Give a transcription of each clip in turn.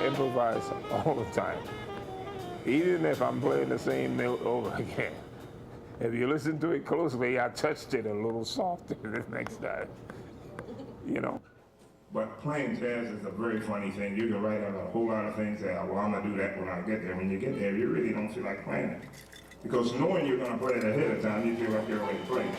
improvise all the time. Even if I'm playing the same note over again. If you listen to it closely, I touched it a little softer the next time, you know. But playing jazz is a very funny thing. You can write out a whole lot of things that, well, I'm gonna do that when I get there. When you get there, you really don't feel like playing it. Because knowing you're gonna play it ahead of time, you feel like you're already playing it.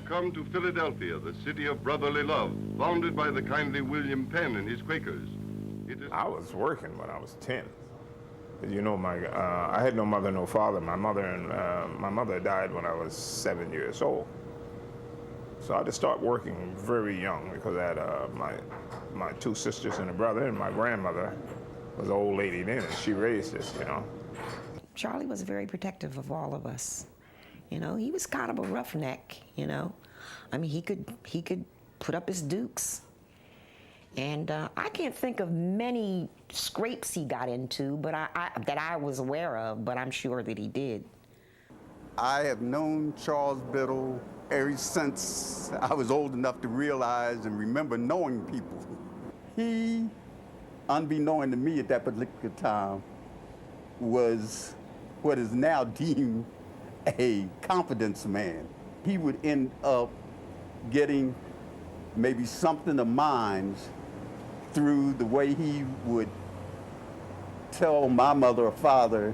Come to Philadelphia, the city of brotherly love, founded by the kindly William Penn and his Quakers. I was working when I was 10. You know, I had no mother, no father. My mother died when I was 7 years old. So I had to start working very young because I had my two sisters and a brother, and my grandmother was an old lady then, and she raised us, you know. Charlie was very protective of all of us. You know, he was kind of a roughneck, you know. I mean, he could put up his dukes. And I can't think of many scrapes he got into, but that I was aware of, but I'm sure that he did. I have known Charles Biddle ever since I was old enough to realize and remember knowing people. He, unbeknown to me at that particular time, was what is now deemed a confidence man. He would end up getting maybe something of mine through the way he would tell my mother or father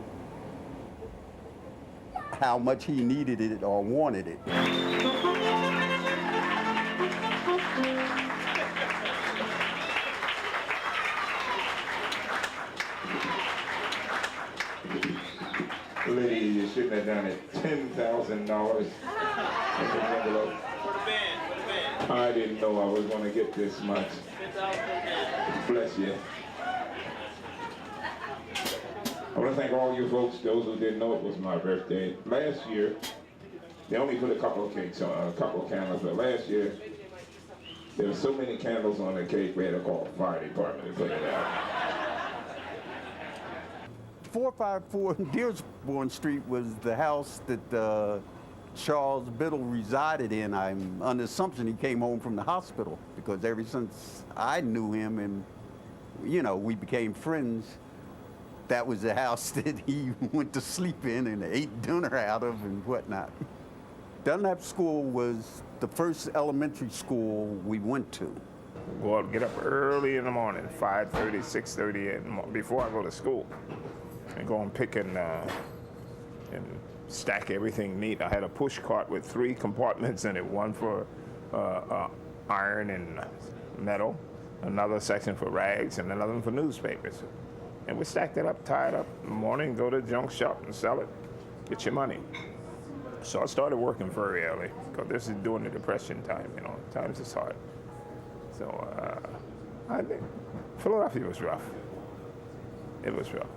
how much he needed it or wanted it. Lady, you shouldn't have done it. $10,000 in the envelope. For the band. I didn't know I was going to get this much. Bless you. I want to thank all you folks, those who didn't know it was my birthday. Last year, they only put a couple of cakes on, a couple of candles, but last year, there were so many candles on the cake, we had to call the fire department to put it out. 454 Dearborn Street was the house that Charles Biddle resided in. I'm under the assumption he came home from the hospital, because ever since I knew him and, you know, we became friends, that was the house that he went to sleep in and ate dinner out of and whatnot. Dunlap School was the first elementary school we went to. Go out, get up early in the morning, 5:30, 6:30, before I go to school, and go and pick and stack everything neat. I had a push cart with 3 compartments in it, one for iron and metal, another section for rags, and another one for newspapers. And we stacked it up, tie it up in the morning, go to the junk shop and sell it, get your money. So I started working very early, because this is during the Depression time, you know, times is hard. So I think Philadelphia was rough. It was rough.